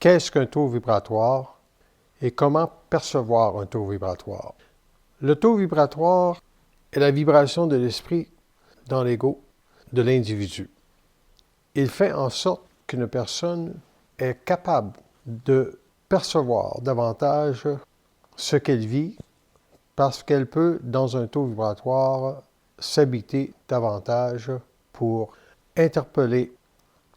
Qu'est-ce qu'un taux vibratoire et comment percevoir un taux vibratoire? Le taux vibratoire est la vibration de l'esprit dans l'ego de l'individu. Il fait en sorte qu'une personne est capable de percevoir davantage ce qu'elle vit parce qu'elle peut, dans un taux vibratoire, s'habiter davantage pour interpeller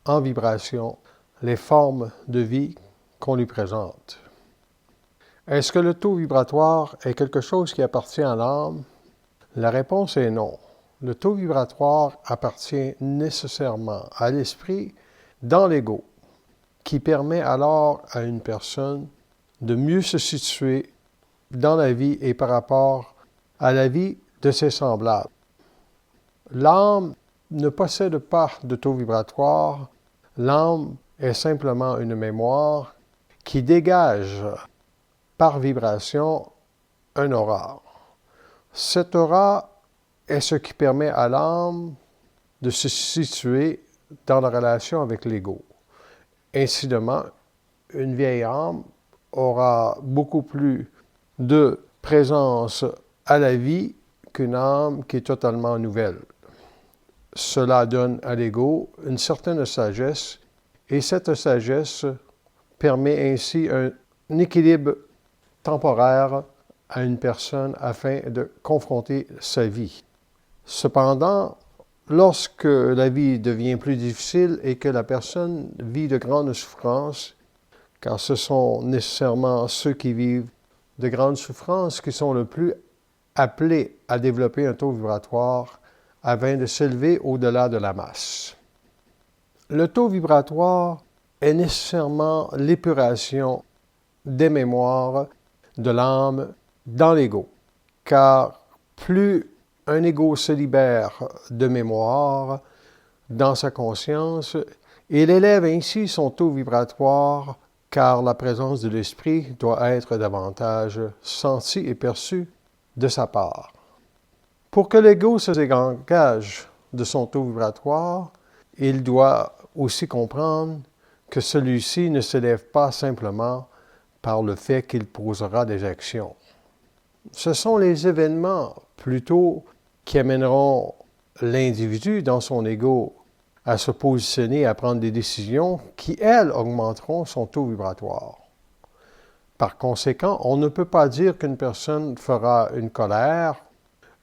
en vibration les formes de vie qu'on lui présente. Est-ce que le taux vibratoire est quelque chose qui appartient à l'âme? La réponse est non. Le taux vibratoire appartient nécessairement à l'esprit dans l'ego, qui permet alors à une personne de mieux se situer dans la vie et par rapport à la vie de ses semblables. L'âme ne possède pas de taux vibratoire. L'âme est simplement une mémoire qui dégage par vibration un aura. Cet aura est ce qui permet à l'âme de se situer dans la relation avec l'ego. Incidemment, une vieille âme aura beaucoup plus de présence à la vie qu'une âme qui est totalement nouvelle. Cela donne à l'ego une certaine sagesse, et cette sagesse permet ainsi un équilibre temporaire à une personne afin de confronter sa vie. Cependant, lorsque la vie devient plus difficile et que la personne vit de grandes souffrances, car ce sont nécessairement ceux qui vivent de grandes souffrances qui sont le plus appelés à développer un taux vibratoire afin de s'élever au-delà de la masse. Le taux vibratoire est nécessairement l'épuration des mémoires de l'âme dans l'ego, car plus un ego se libère de mémoire dans sa conscience, il élève ainsi son taux vibratoire, car la présence de l'esprit doit être davantage sentie et perçue de sa part. Pour que l'ego se dégage de son taux vibratoire, il doit aussi comprendre que celui-ci ne s'élève pas simplement par le fait qu'il posera des actions. Ce sont les événements plutôt qui amèneront l'individu dans son ego à se positionner, à prendre des décisions qui, elles, augmenteront son taux vibratoire. Par conséquent, on ne peut pas dire qu'une personne fera une colère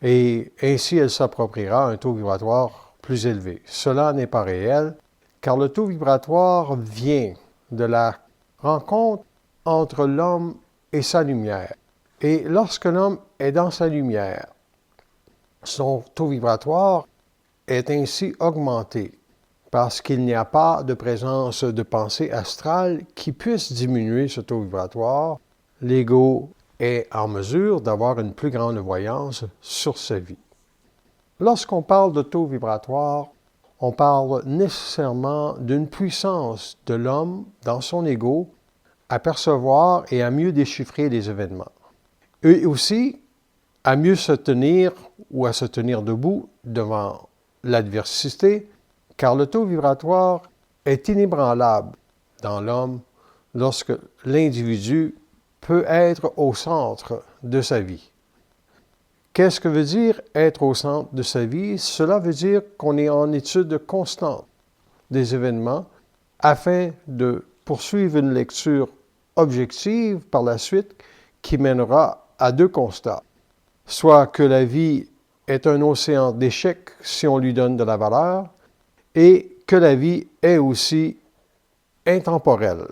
et ainsi elle s'appropriera un taux vibratoire plus élevé. Cela n'est pas réel, car le taux vibratoire vient de la rencontre entre l'homme et sa lumière. Et lorsque l'homme est dans sa lumière, son taux vibratoire est ainsi augmenté parce qu'il n'y a pas de présence de pensée astrale qui puisse diminuer ce taux vibratoire. L'ego est en mesure d'avoir une plus grande voyance sur sa vie. Lorsqu'on parle de taux vibratoire, on parle nécessairement d'une puissance de l'homme dans son ego à percevoir et à mieux déchiffrer les événements. Et aussi à mieux se tenir ou à se tenir debout devant l'adversité, car le taux vibratoire est inébranlable dans l'homme lorsque l'individu peut être au centre de sa vie. Qu'est-ce que veut dire être au centre de sa vie? Cela veut dire qu'on est en étude constante des événements afin de poursuivre une lecture objective par la suite qui mènera à deux constats. Soit que la vie est un océan d'échecs si on lui donne de la valeur, et que la vie est aussi intemporelle,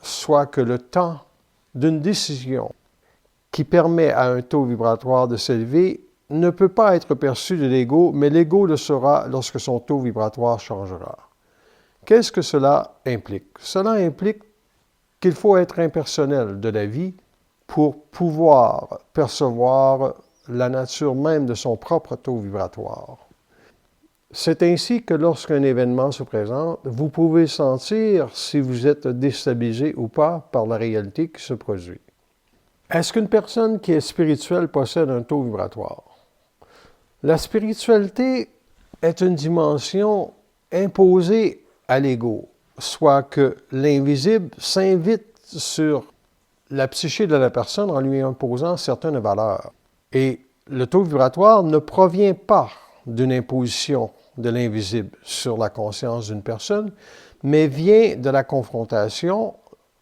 soit que le temps d'une décision qui permet à un taux vibratoire de s'élever ne peut pas être perçu de l'ego, mais l'ego le saura lorsque son taux vibratoire changera. Qu'est-ce que cela implique? Cela implique qu'il faut être impersonnel de la vie pour pouvoir percevoir la nature même de son propre taux vibratoire. C'est ainsi que lorsqu'un événement se présente, vous pouvez sentir si vous êtes déstabilisé ou pas par la réalité qui se produit. Est-ce qu'une personne qui est spirituelle possède un taux vibratoire? La spiritualité est une dimension imposée à l'ego, soit que l'invisible s'invite sur la psyché de la personne en lui imposant certaines valeurs. Et le taux vibratoire ne provient pas d'une imposition de l'invisible sur la conscience d'une personne, mais vient de la confrontation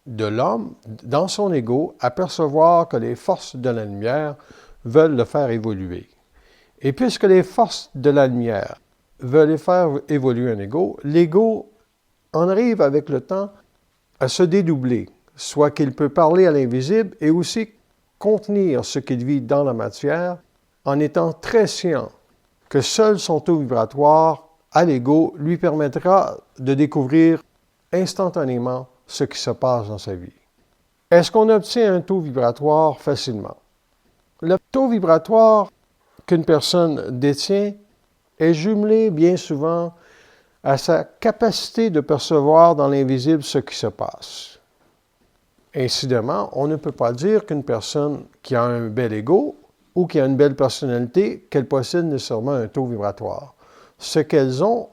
de l'homme dans son ego à percevoir que les forces de la lumière veulent le faire évoluer. Et puisque les forces de la lumière veulent faire évoluer un ego, l'ego en arrive avec le temps à se dédoubler, soit qu'il peut parler à l'invisible et aussi contenir ce qu'il vit dans la matière en étant très scient que seul son taux vibratoire à l'ego lui permettra de découvrir instantanément ce qui se passe dans sa vie. Est-ce qu'on obtient un taux vibratoire facilement? Le taux vibratoire qu'une personne détient est jumelé bien souvent à sa capacité de percevoir dans l'invisible ce qui se passe. Incidemment, on ne peut pas dire qu'une personne qui a un bel ego ou qui a une belle personnalité, qu'elle possède nécessairement un taux vibratoire. Ce qu'elles ont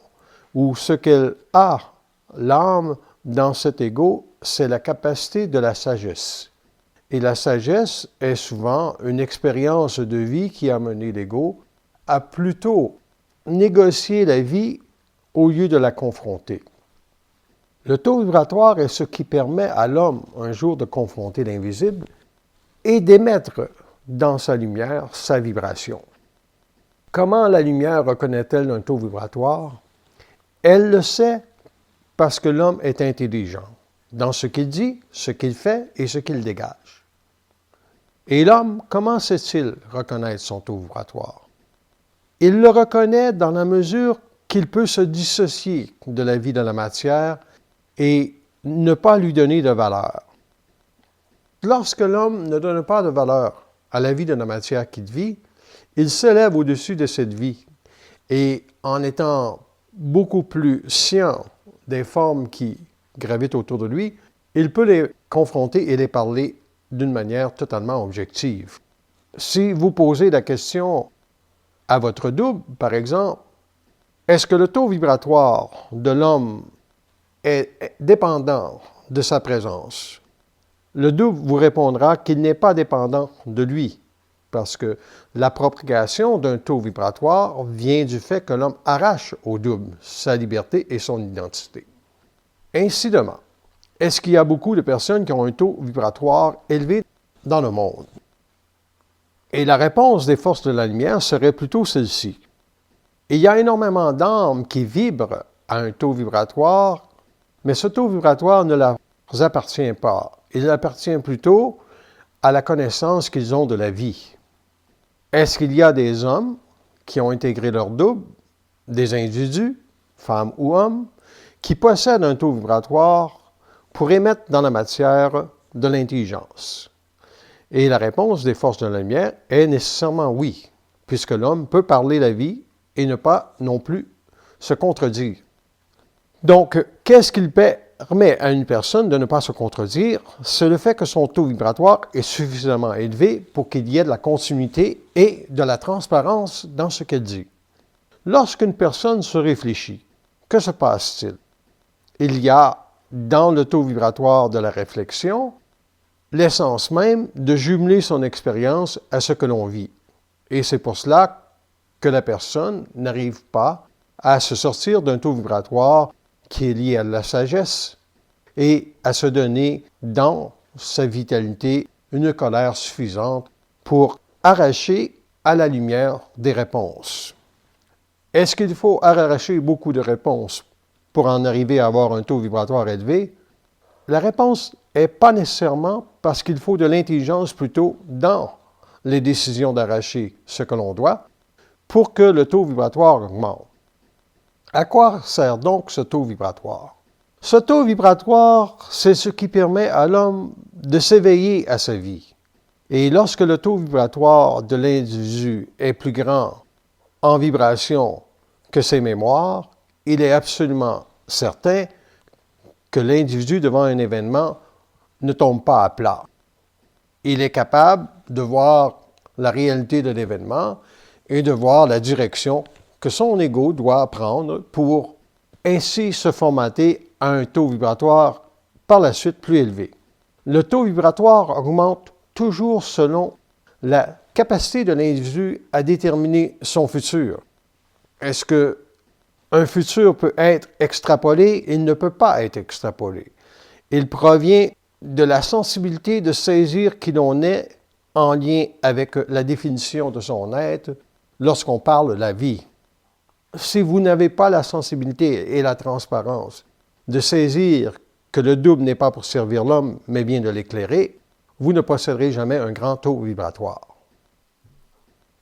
ou ce qu'elle a, l'âme, dans cet ego, c'est la capacité de la sagesse. Et la sagesse est souvent une expérience de vie qui a mené l'ego à plutôt négocier la vie au lieu de la confronter. Le taux vibratoire est ce qui permet à l'homme un jour de confronter l'invisible et d'émettre dans sa lumière sa vibration. Comment la lumière reconnaît-elle un taux vibratoire? Elle le sait parce que l'homme est intelligent dans ce qu'il dit, ce qu'il fait et ce qu'il dégage. Et l'homme, comment sait-il reconnaître son taux vibratoire? Il le reconnaît dans la mesure qu'il peut se dissocier de la vie de la matière et ne pas lui donner de valeur. Lorsque l'homme ne donne pas de valeur à la vie de la matière qu'il vit, il s'élève au-dessus de cette vie et en étant beaucoup plus scient des formes qui gravitent autour de lui, il peut les confronter et les parler d'une manière totalement objective. Si vous posez la question à votre double, par exemple, est-ce que le taux vibratoire de l'homme est dépendant de sa présence? Le double vous répondra qu'il n'est pas dépendant de lui, parce que la propagation d'un taux vibratoire vient du fait que l'homme arrache au double sa liberté et son identité. Incidemment, est-ce qu'il y a beaucoup de personnes qui ont un taux vibratoire élevé dans le monde? Et la réponse des forces de la lumière serait plutôt celle-ci. Il y a énormément d'âmes qui vibrent à un taux vibratoire, mais ce taux vibratoire ne leur appartient pas. Il appartient plutôt à la connaissance qu'ils ont de la vie. Est-ce qu'il y a des hommes qui ont intégré leur double, des individus, femmes ou hommes, qui possèdent un taux vibratoire pour émettre dans la matière de l'intelligence? Et la réponse des forces de la lumière est nécessairement oui, puisque l'homme peut parler la vie et ne pas non plus se contredire. Donc, qu'est-ce qu'il permet à une personne de ne pas se contredire? C'est le fait que son taux vibratoire est suffisamment élevé pour qu'il y ait de la continuité et de la transparence dans ce qu'elle dit. Lorsqu'une personne se réfléchit, que se passe-t-il? Il y a dans le taux vibratoire de la réflexion l'essence même de jumeler son expérience à ce que l'on vit. Et c'est pour cela que la personne n'arrive pas à se sortir d'un taux vibratoire qui est lié à la sagesse et à se donner dans sa vitalité une colère suffisante pour arracher à la lumière des réponses. Est-ce qu'il faut arracher beaucoup de réponses pour en arriver à avoir un taux vibratoire élevé? La réponse n'est pas nécessairement parce qu'il faut de l'intelligence plutôt dans les décisions d'arracher ce que l'on doit pour que le taux vibratoire augmente. À quoi sert donc ce taux vibratoire? Ce taux vibratoire, c'est ce qui permet à l'homme de s'éveiller à sa vie. Et lorsque le taux vibratoire de l'individu est plus grand en vibration que ses mémoires, il est absolument certain que l'individu devant un événement ne tombe pas à plat. Il est capable de voir la réalité de l'événement et de voir la direction que son ego doit prendre pour ainsi se formater à un taux vibratoire par la suite plus élevé. Le taux vibratoire augmente toujours selon la capacité de l'individu à déterminer son futur. Est-ce qu'un futur peut être extrapolé? Il ne peut pas être extrapolé. Il provient de la sensibilité de saisir qui l'on est en lien avec la définition de son être lorsqu'on parle de la vie. Si vous n'avez pas la sensibilité et la transparence de saisir que le double n'est pas pour servir l'homme, mais bien de l'éclairer, vous ne posséderez jamais un grand taux vibratoire.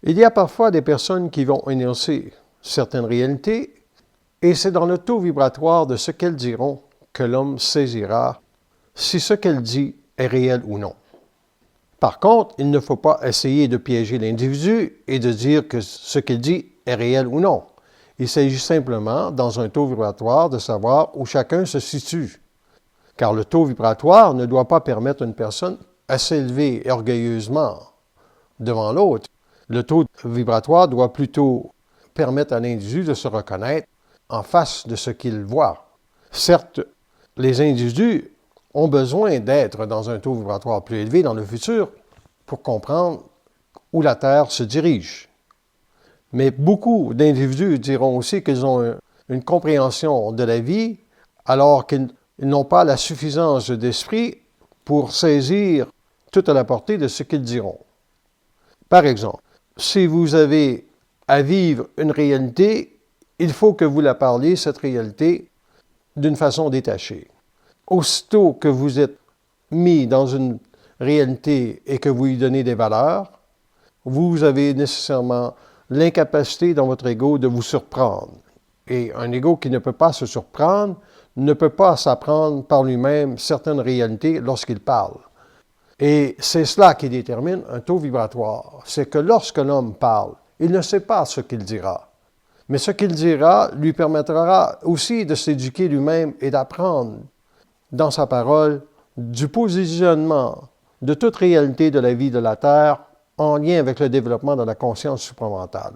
Il y a parfois des personnes qui vont énoncer certaines réalités, et c'est dans le taux vibratoire de ce qu'elles diront que l'homme saisira si ce qu'elle dit est réel ou non. Par contre, il ne faut pas essayer de piéger l'individu et de dire que ce qu'il dit est réel ou non. Il s'agit simplement, dans un taux vibratoire, de savoir où chacun se situe. Car le taux vibratoire ne doit pas permettre à une personne à s'élever orgueilleusement devant l'autre. Le taux vibratoire doit plutôt permettre à l'individu de se reconnaître en face de ce qu'il voit. Certes, les individus ont besoin d'être dans un taux vibratoire plus élevé dans le futur pour comprendre où la Terre se dirige. Mais beaucoup d'individus diront aussi qu'ils ont une compréhension de la vie alors qu'ils n'ont pas la suffisance d'esprit pour saisir toute la portée de ce qu'ils diront. Par exemple, si vous avez à vivre une réalité, il faut que vous la parliez, cette réalité, d'une façon détachée. Aussitôt que vous êtes mis dans une réalité et que vous lui donnez des valeurs, vous avez nécessairement l'incapacité dans votre ego de vous surprendre. Et un ego qui ne peut pas se surprendre ne peut pas s'apprendre par lui-même certaines réalités lorsqu'il parle. Et c'est cela qui détermine un taux vibratoire. C'est que lorsque l'homme parle, il ne sait pas ce qu'il dira. Mais ce qu'il dira lui permettra aussi de s'éduquer lui-même et d'apprendre dans sa parole du positionnement de toute réalité de la vie de la Terre en lien avec le développement de la conscience supramentale.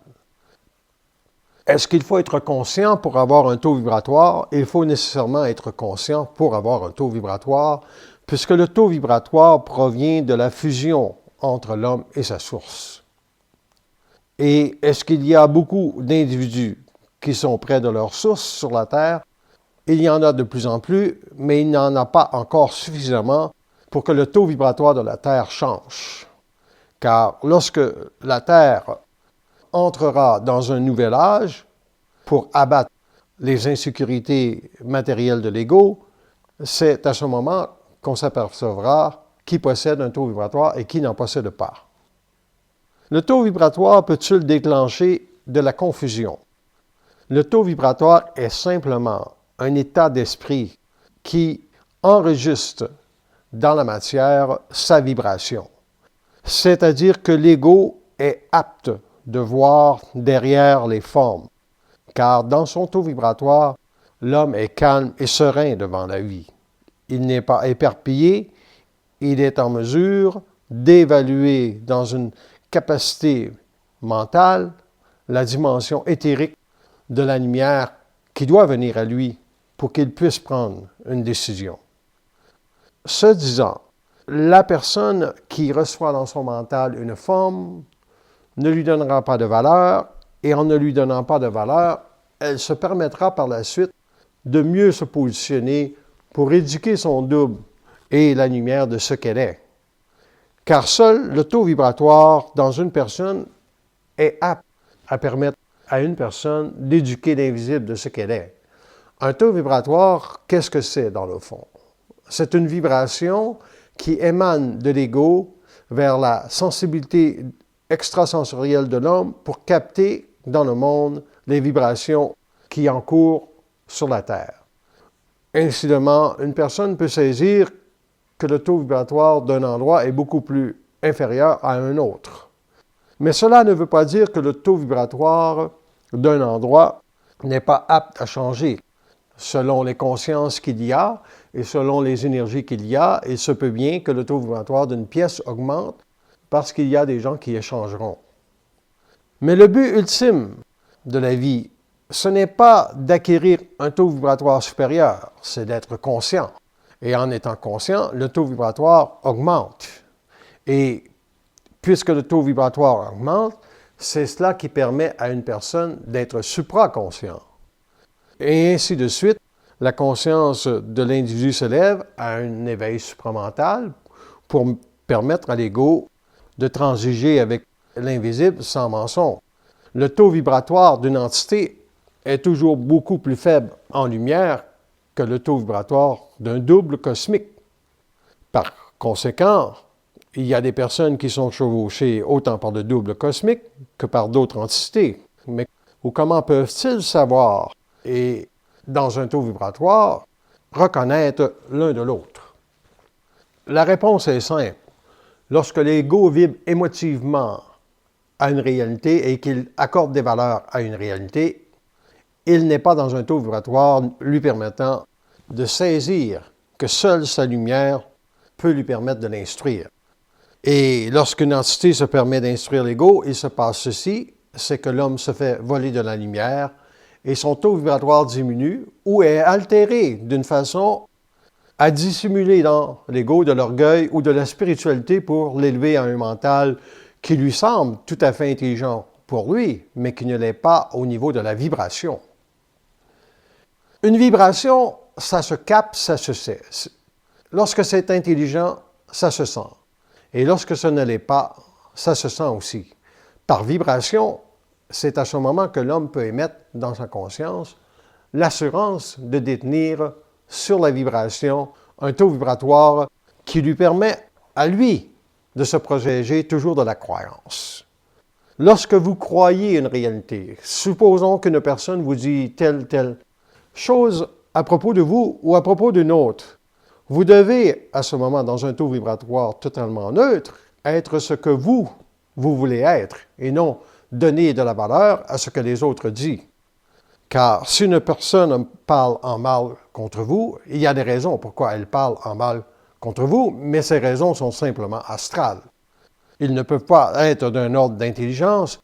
Est-ce qu'il faut être conscient pour avoir un taux vibratoire? Il faut nécessairement être conscient pour avoir un taux vibratoire, puisque le taux vibratoire provient de la fusion entre l'homme et sa source. Et est-ce qu'il y a beaucoup d'individus qui sont près de leur source sur la Terre? Il y en a de plus en plus, mais il n'y en a pas encore suffisamment pour que le taux vibratoire de la Terre change. Car lorsque la Terre entrera dans un nouvel âge pour abattre les insécurités matérielles de l'ego, c'est à ce moment qu'on s'apercevra qui possède un taux vibratoire et qui n'en possède pas. Le taux vibratoire peut-il déclencher de la confusion? Le taux vibratoire est simplement un état d'esprit qui enregistre dans la matière sa vibration. C'est-à-dire que l'ego est apte de voir derrière les formes, car dans son taux vibratoire, l'homme est calme et serein devant la vie. Il n'est pas éparpillé, il est en mesure d'évaluer dans une capacité mentale la dimension éthérique de la lumière qui doit venir à lui pour qu'il puisse prendre une décision. Ce disant, la personne qui reçoit dans son mental une forme ne lui donnera pas de valeur, et en ne lui donnant pas de valeur, elle se permettra par la suite de mieux se positionner pour éduquer son double et la lumière de ce qu'elle est. Car seul le taux vibratoire dans une personne est apte à permettre à une personne d'éduquer l'invisible de ce qu'elle est. Un taux vibratoire, qu'est-ce que c'est dans le fond? C'est une vibration qui émane de l'ego vers la sensibilité extrasensorielle de l'homme pour capter dans le monde les vibrations qui encourent sur la Terre. Incidemment, une personne peut saisir que le taux vibratoire d'un endroit est beaucoup plus inférieur à un autre. Mais cela ne veut pas dire que le taux vibratoire d'un endroit n'est pas apte à changer. Selon les consciences qu'il y a et selon les énergies qu'il y a, il se peut bien que le taux vibratoire d'une pièce augmente parce qu'il y a des gens qui échangeront. Mais le but ultime de la vie, ce n'est pas d'acquérir un taux vibratoire supérieur, c'est d'être conscient. Et en étant conscient, le taux vibratoire augmente. Et puisque le taux vibratoire augmente, c'est cela qui permet à une personne d'être supraconscient. Et ainsi de suite, la conscience de l'individu s'élève à un éveil supramental pour permettre à l'ego de transiger avec l'invisible sans mensonge. Le taux vibratoire d'une entité est toujours beaucoup plus faible en lumière que le taux vibratoire d'un double cosmique. Par conséquent, il y a des personnes qui sont chevauchées autant par le double cosmique que par d'autres entités. Mais comment peuvent-ils savoir, et dans un taux vibratoire, reconnaître l'un de l'autre? La réponse est simple. Lorsque l'ego vibre émotivement à une réalité et qu'il accorde des valeurs à une réalité, il n'est pas dans un taux vibratoire lui permettant de saisir que seule sa lumière peut lui permettre de l'instruire. Et lorsqu'une entité se permet d'instruire l'ego, il se passe ceci, c'est que l'homme se fait voler de la lumière et son taux vibratoire diminue ou est altéré d'une façon à dissimuler dans l'ego de l'orgueil ou de la spiritualité pour l'élever à un mental qui lui semble tout à fait intelligent pour lui, mais qui ne l'est pas au niveau de la vibration. Une vibration, ça se capte, ça se sait. Lorsque c'est intelligent, ça se sent. Et lorsque ce ne l'est pas, ça se sent aussi. Par vibration, c'est à ce moment que l'homme peut émettre dans sa conscience l'assurance de détenir sur la vibration un taux vibratoire qui lui permet à lui de se protéger toujours de la croyance. Lorsque vous croyez une réalité, supposons qu'une personne vous dit telle chose à propos de vous ou à propos d'une autre, vous devez, à ce moment, dans un taux vibratoire totalement neutre, être ce que vous voulez être, et non donner de la valeur à ce que les autres disent. Car si une personne parle en mal contre vous, il y a des raisons pourquoi elle parle en mal contre vous, mais ces raisons sont simplement astrales. Ils ne peuvent pas être d'un ordre d'intelligence.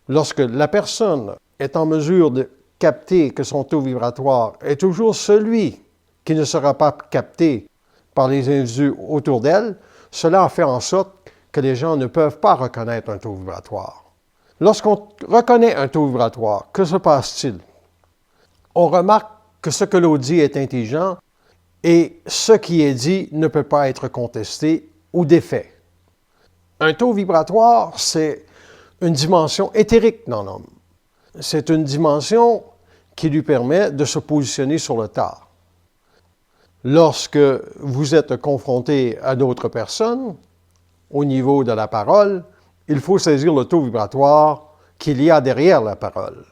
Lorsque la personne est en mesure de capter que son taux vibratoire est toujours celui qui ne sera pas capté par les individus autour d'elle, cela fait en sorte que les gens ne peuvent pas reconnaître un taux vibratoire. Lorsqu'on reconnaît un taux vibratoire, que se passe-t-il? On remarque que ce que l'on dit est intelligent et ce qui est dit ne peut pas être contesté ou défait. Un taux vibratoire, c'est une dimension éthérique dans l'homme. C'est une dimension qui lui permet de se positionner sur le tard. Lorsque vous êtes confronté à d'autres personnes, au niveau de la parole, il faut saisir le taux vibratoire qu'il y a derrière la parole.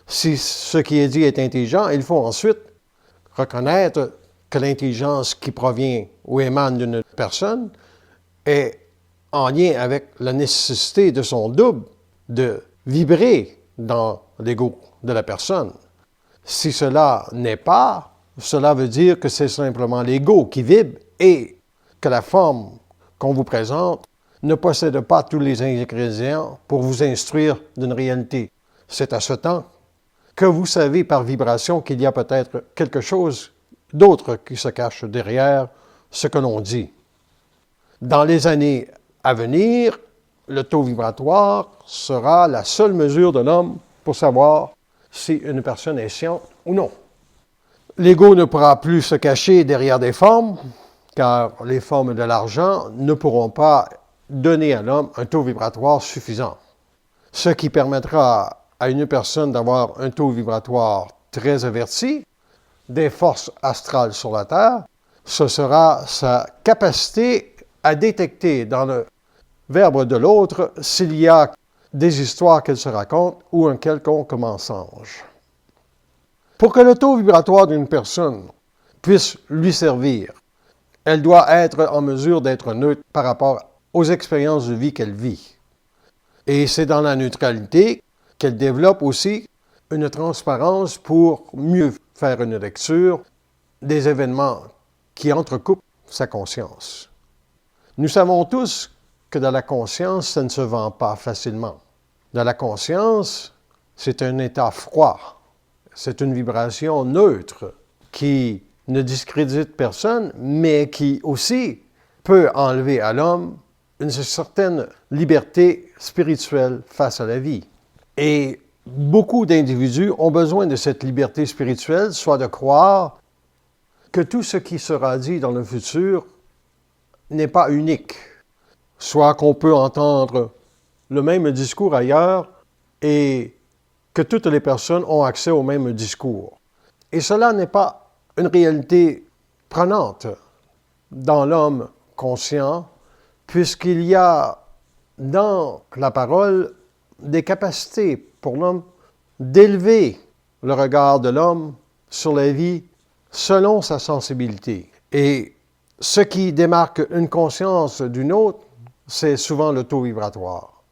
Si ce qui est dit est intelligent, il faut ensuite reconnaître que l'intelligence qui provient ou émane d'une personne est en lien avec la nécessité de son double de vibrer dans l'ego de la personne. Si cela n'est pas, cela veut dire que c'est simplement l'ego qui vibre et que la forme qu'on vous présente ne possède pas tous les ingrédients pour vous instruire d'une réalité. C'est à ce temps que vous savez par vibration qu'il y a peut-être quelque chose d'autre qui se cache derrière ce que l'on dit. Dans les années à venir, le taux vibratoire sera la seule mesure de l'homme pour savoir si une personne est sciente ou non. L'ego ne pourra plus se cacher derrière des formes, car les formes de l'argent ne pourront pas donner à l'homme un taux vibratoire suffisant. Ce qui permettra à une personne d'avoir un taux vibratoire très averti, des forces astrales sur la Terre, ce sera sa capacité à détecter dans le verbe de l'autre s'il y a des histoires qu'elle se raconte ou un quelconque mensonge. Pour que le taux vibratoire d'une personne puisse lui servir, elle doit être en mesure d'être neutre par rapport aux expériences de vie qu'elle vit. Et c'est dans la neutralité qu'elle développe aussi une transparence pour mieux faire une lecture des événements qui entrecoupent sa conscience. Nous savons tous que dans la conscience, ça ne se vend pas facilement. Dans la conscience, c'est un état froid. C'est une vibration neutre qui ne discrédite personne, mais qui aussi peut enlever à l'homme une certaine liberté spirituelle face à la vie. Et beaucoup d'individus ont besoin de cette liberté spirituelle, soit de croire que tout ce qui sera dit dans le futur n'est pas unique, soit qu'on peut entendre le même discours ailleurs et que toutes les personnes ont accès au même discours. Et cela n'est pas une réalité prenante dans l'homme conscient, puisqu'il y a dans la parole des capacités pour l'homme d'élever le regard de l'homme sur la vie selon sa sensibilité. Et ce qui démarque une conscience d'une autre, c'est souvent le taux vibratoire.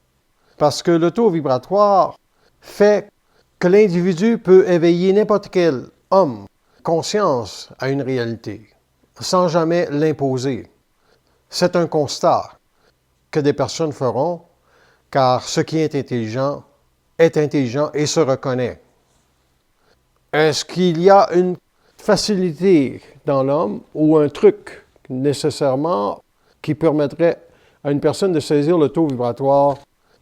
Parce que le taux vibratoire fait que l'individu peut éveiller n'importe quel homme conscience à une réalité, sans jamais l'imposer. C'est un constat que des personnes feront, car ce qui est intelligent et se reconnaît. Est-ce qu'il y a une facilité dans l'homme ou un truc nécessairement qui permettrait à une personne de saisir le taux vibratoire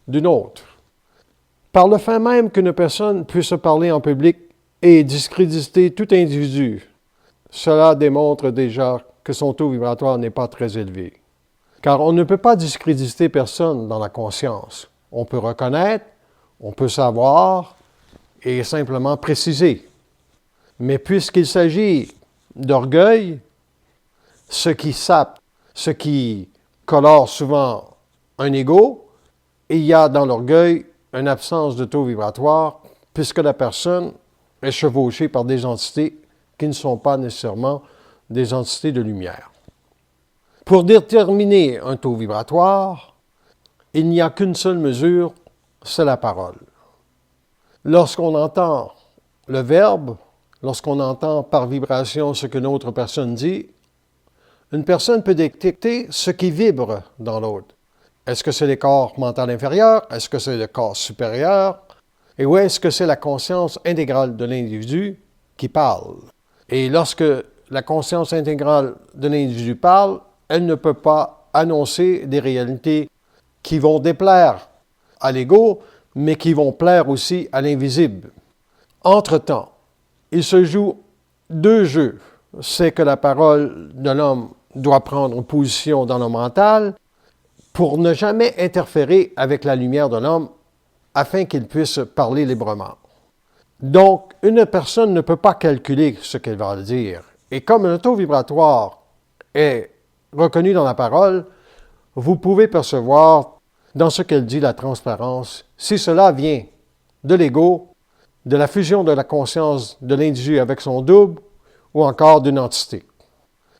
d'une autre? Par le fait même qu'une personne puisse parler en public et discréditer tout individu, cela démontre déjà que son taux vibratoire n'est pas très élevé. Car on ne peut pas discréditer personne dans la conscience. On peut reconnaître, on peut savoir et simplement préciser. Mais puisqu'il s'agit d'orgueil, ce qui sape, ce qui colore souvent un ego, il y a dans l'orgueil une absence de taux vibratoire, puisque la personne est chevauchée par des entités qui ne sont pas nécessairement des entités de lumière. Pour déterminer un taux vibratoire, il n'y a qu'une seule mesure, c'est la parole. Lorsqu'on entend le verbe, lorsqu'on entend par vibration ce qu'une autre personne dit, une personne peut détecter ce qui vibre dans l'autre. Est-ce que c'est le corps mental inférieur? Est-ce que c'est le corps supérieur? Et où est-ce que c'est la conscience intégrale de l'individu qui parle? Et lorsque la conscience intégrale de l'individu parle, elle ne peut pas annoncer des réalités qui vont déplaire à l'ego, mais qui vont plaire aussi à l'invisible. Entre-temps, il se joue deux jeux. C'est que la parole de l'homme doit prendre une position dans le mental pour ne jamais interférer avec la lumière de l'homme afin qu'il puisse parler librement. Donc, une personne ne peut pas calculer ce qu'elle va dire. Et comme le taux vibratoire est reconnu dans la parole, vous pouvez percevoir dans ce qu'elle dit la transparence, si cela vient de l'ego, de la fusion de la conscience de l'individu avec son double, ou encore d'une entité.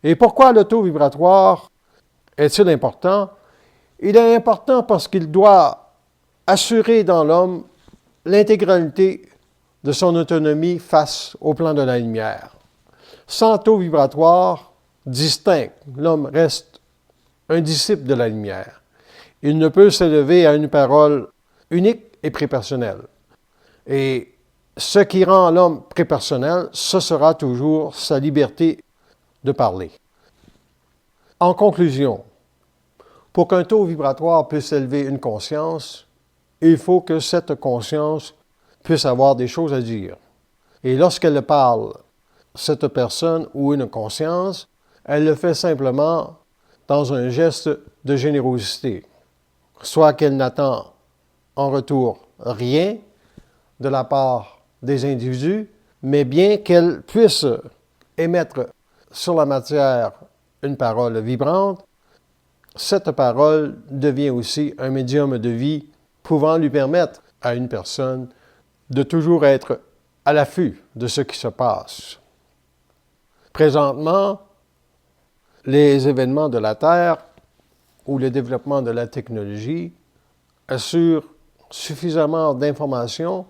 Et pourquoi le taux vibratoire est-il important? Il est important parce qu'il doit assurer dans l'homme l'intégralité de son autonomie face au plan de la lumière. Sans taux vibratoire distinct, l'homme reste un disciple de la lumière. Il ne peut s'élever à une parole unique et prépersonnelle. Et ce qui rend l'homme prépersonnel, ce sera toujours sa liberté de parler. En conclusion, pour qu'un taux vibratoire puisse élever une conscience, il faut que cette conscience puisse avoir des choses à dire. Et lorsqu'elle parle, cette personne ou une conscience, elle le fait simplement dans un geste de générosité, soit qu'elle n'attend en retour rien de la part des individus, mais bien qu'elle puisse émettre sur la matière une parole vibrante, cette parole devient aussi un médium de vie pouvant lui permettre à une personne de toujours être à l'affût de ce qui se passe. Présentement, les événements de la Terre ou le développement de la technologie assurent suffisamment d'informations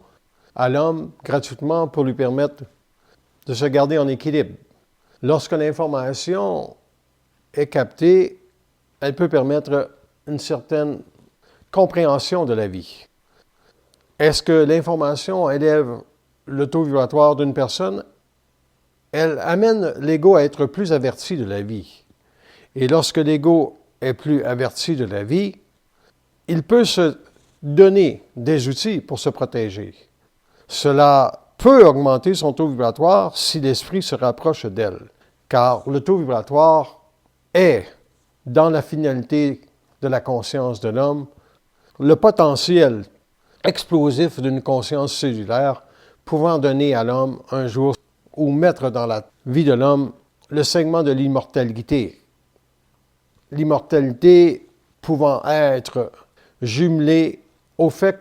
à l'homme gratuitement pour lui permettre de se garder en équilibre. Lorsque l'information est captée, elle peut permettre une certaine compréhension de la vie. Est-ce que l'information élève le taux vibratoire d'une personne, elle amène l'ego à être plus averti de la vie. Et lorsque l'ego est plus averti de la vie, il peut se donner des outils pour se protéger. Cela peut augmenter son taux vibratoire si l'esprit se rapproche d'elle, car le taux vibratoire est, dans la finalité de la conscience de l'homme, le potentiel explosif d'une conscience cellulaire pouvant donner à l'homme un jour ou mettre dans la vie de l'homme le segment de l'immortalité. L'immortalité pouvant être jumelée au fait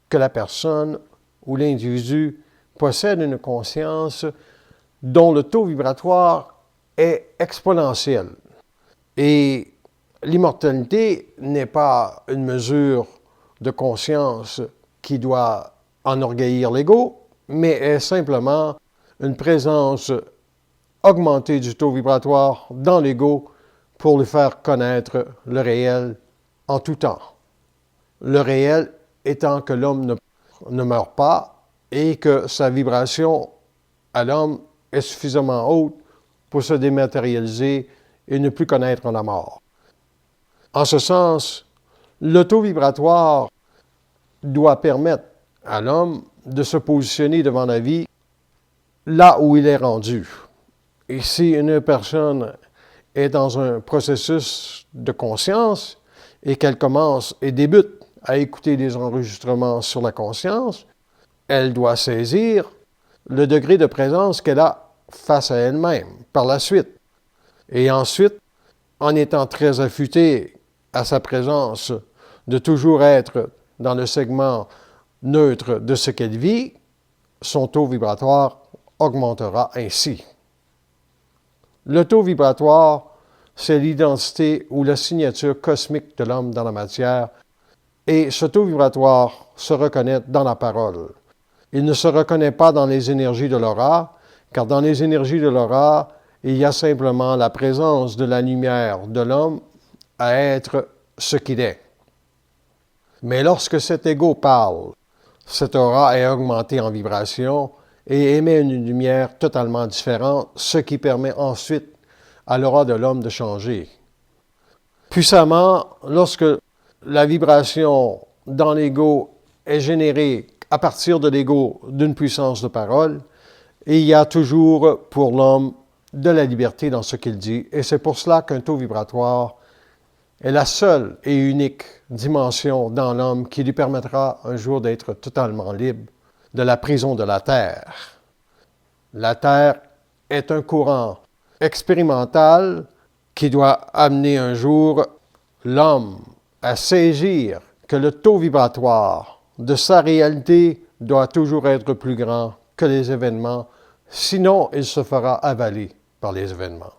que la personne ou l'individu possède une conscience dont le taux vibratoire est exponentiel. Et l'immortalité n'est pas une mesure de conscience qui doit enorgueillir l'ego, mais est simplement une présence augmentée du taux vibratoire dans l'ego pour lui faire connaître le réel en tout temps. Le réel étant que l'homme ne meurt pas et que sa vibration à l'homme est suffisamment haute pour se dématérialiser et ne plus connaître la mort. En ce sens, le taux vibratoire doit permettre à l'homme de se positionner devant la vie là où il est rendu. Et si une personne est dans un processus de conscience et qu'elle commence et débute à écouter des enregistrements sur la conscience, elle doit saisir le degré de présence qu'elle a face à elle-même par la suite. Et ensuite, en étant très affûtée à sa présence, de toujours être dans le segment neutre de ce qu'elle vit, son taux vibratoire augmentera ainsi. Le taux vibratoire, c'est l'identité ou la signature cosmique de l'homme dans la matière, et ce taux vibratoire se reconnaît dans la parole. Il ne se reconnaît pas dans les énergies de l'aura, car dans les énergies de l'aura, il y a simplement la présence de la lumière de l'homme à être ce qu'il est. Mais lorsque cet ego parle, cette aura est augmentée en vibration et émet une lumière totalement différente, ce qui permet ensuite à l'aura de l'homme de changer. Puissamment, lorsque la vibration dans l'ego est générée à partir de l'ego d'une puissance de parole, il y a toujours pour l'homme de la liberté dans ce qu'il dit, et c'est pour cela qu'un taux vibratoire est la seule et unique dimension dans l'homme qui lui permettra un jour d'être totalement libre de la prison de la Terre. La Terre est un courant expérimental qui doit amener un jour l'homme à saisir que le taux vibratoire de sa réalité doit toujours être plus grand que les événements, sinon il se fera avaler par les événements.